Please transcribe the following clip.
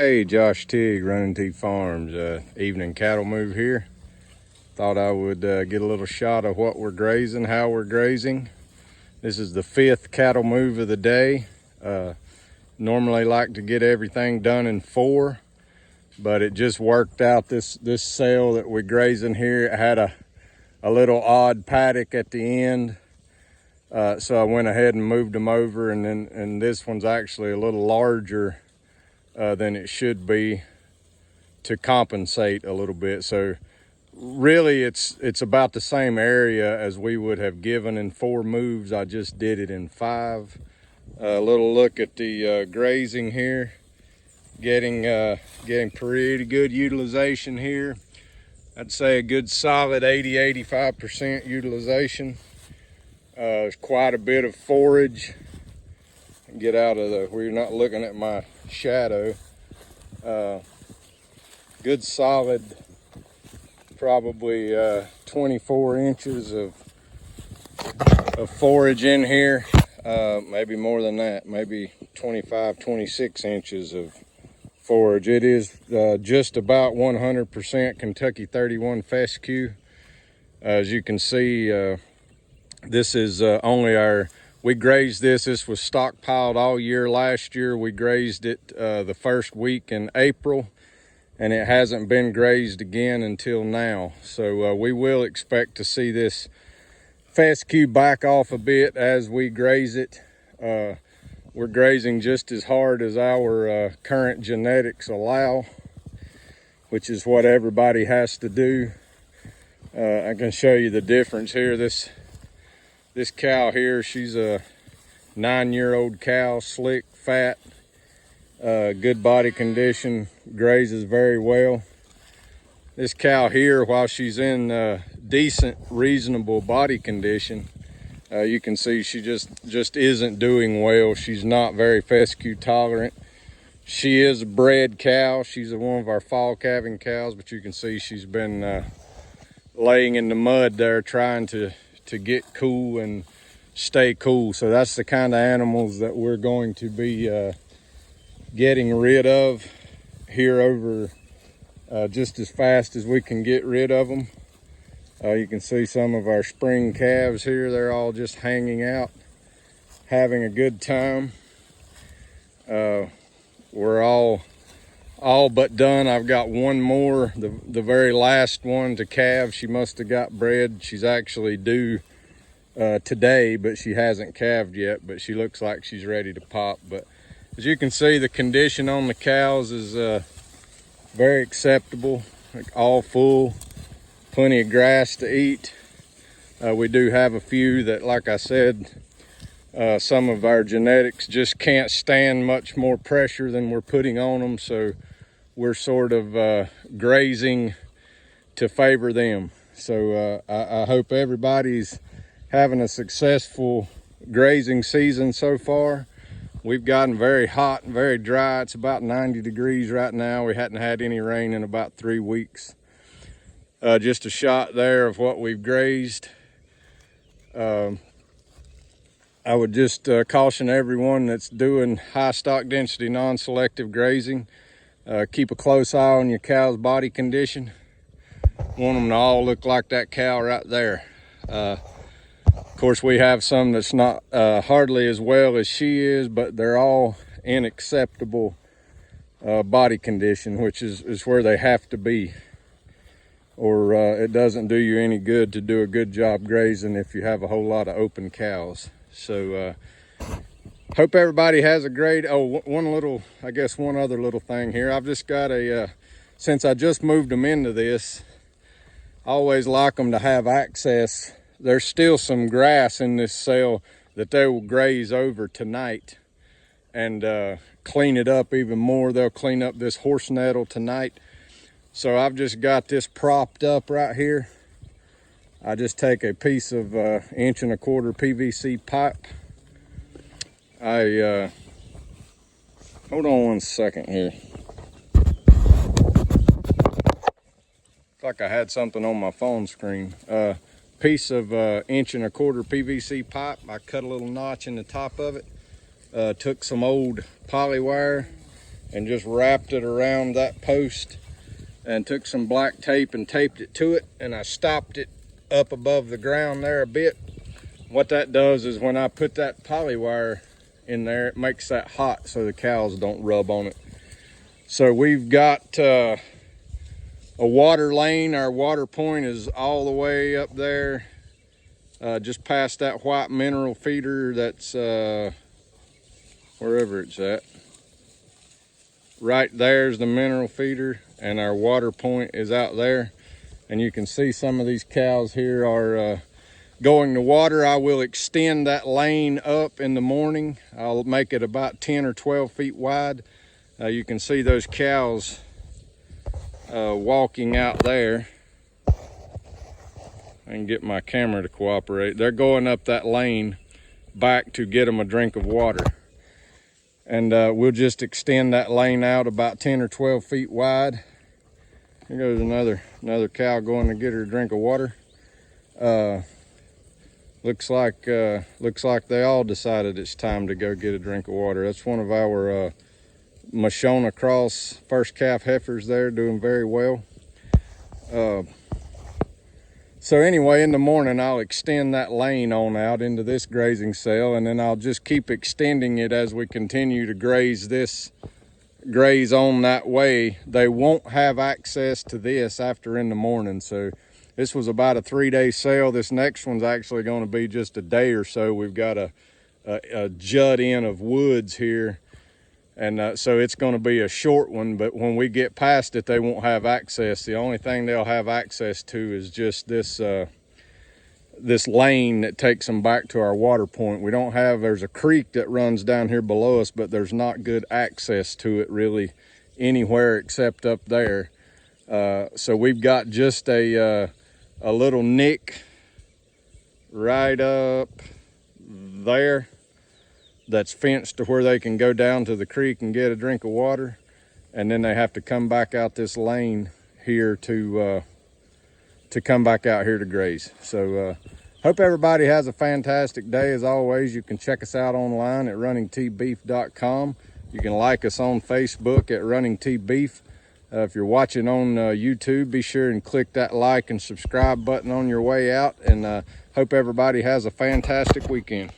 Hey, Josh Tigg, Running T Farms, evening cattle move here. Thought I would get a little shot of what we're grazing, how we're grazing. This is the 5th cattle move of the day. Normally like to get everything done in 4, but it just worked out. This sale that we're grazing here, it had a little odd paddock at the end. So I went ahead and moved them over, and this one's actually a little larger than it should be to compensate a little bit. So really it's about the same area as we would have given in 4 moves. I just did it in 5. A little look at the grazing here. Getting pretty good utilization here. I'd say a good solid 80-85% utilization. There's quite a bit of forage. Get out of the, we're not looking at my shadow. Good solid, probably 24 inches of forage in here. Maybe more than that, maybe 25-26 inches of forage. It is just about 100% Kentucky 31 fescue. As you can see, this is only our, we grazed this was stockpiled all year last year. We grazed it the first week in April, and it hasn't been grazed again until now. So we will expect to see this fescue back off a bit as we graze it. We're grazing just as hard as our current genetics allow, which is what everybody has to do. I can show you the difference here. This cow here, she's a 9-year-old cow, slick, fat, good body condition, grazes very well. This cow here, while she's in decent, reasonable body condition, you can see she just isn't doing well. She's not very fescue tolerant. She is a bred cow. She's one of our fall calving cows, but you can see she's been laying in the mud there trying to get cool and stay cool. So that's the kind of animals that we're going to be getting rid of here over just as fast as we can get rid of them. You can see some of our spring calves here. They're all just hanging out, having a good time. We're all but done. I've got one more, the very last one to calve. She must have got bred. She's actually due today, but she hasn't calved yet, but she looks like she's ready to pop. But as you can see, the condition on the cows is very acceptable, like all full, plenty of grass to eat. We do have a few that, like I said, some of our genetics just can't stand much more pressure than we're putting on them, so we're sort of grazing to favor them. So I hope everybody's having a successful grazing season so far. We've gotten very hot and very dry. It's about 90 degrees right now. We hadn't had any rain in about 3 weeks. Just a shot there of what we've grazed. I would just caution everyone that's doing high stock density, non-selective grazing. Keep a close eye on your cow's body condition. Want them to all look like that cow right there. Of course, we have some that's not hardly as well as she is, but they're all in acceptable body condition, which is where they have to be. Or it doesn't do you any good to do a good job grazing if you have a whole lot of open cows. So hope everybody has a great, one other little thing here. I've just got since I just moved them into this, I always like them to have access. There's still some grass in this cell that they will graze over tonight and clean it up even more. They'll clean up this horse nettle tonight. So I've just got this propped up right here. I just take a piece of 1.25 inch PVC pipe. Hold on one second here. Looks like I had something on my phone screen. Piece of 1.25 inch PVC pipe. I cut a little notch in the top of it. Took some old poly wire, and just wrapped it around that post and took some black tape and taped it to it, and I stopped it up above the ground there a bit. What that does is when I put that poly wire in there, it makes that hot so the cows don't rub on it. So we've got a water lane. Our water point is all the way up there, just past that white mineral feeder that's wherever it's at. Right there's the mineral feeder, and our water point is out there. And you can see some of these cows here are going to water. I will extend that lane up in the morning. I'll make it about 10 or 12 feet wide. You can see those cows walking out there. I can get my camera to cooperate. They're going up that lane back to get them a drink of water. And we'll just extend that lane out about 10 or 12 feet wide. Here goes another cow going to get her a drink of water. Looks like they all decided it's time to go get a drink of water. That's one of our Mashona Cross first calf heifers there, doing very well. So anyway, in the morning, I'll extend that lane on out into this grazing cell, and then I'll just keep extending it as we continue to graze on that way. They won't have access to this after in the morning. So this was about a 3-day sale. This next one's actually going to be just a day or so. We've got a jut in of woods here. And so it's going to be a short one, but when we get past it, they won't have access. The only thing they'll have access to is just this lane that takes them back to our water point. There's a creek that runs down here below us, but there's not good access to it really anywhere except up there. So we've got just a little nick right up there that's fenced to where they can go down to the creek and get a drink of water, and then they have to come back out this lane here to come back out here to graze. So hope everybody has a fantastic day. As always, you can check us out online at runningtbeef.com. You can like us on Facebook at Running T Beef. If you're watching on YouTube, be sure and click that like and subscribe button on your way out, and hope everybody has a fantastic weekend.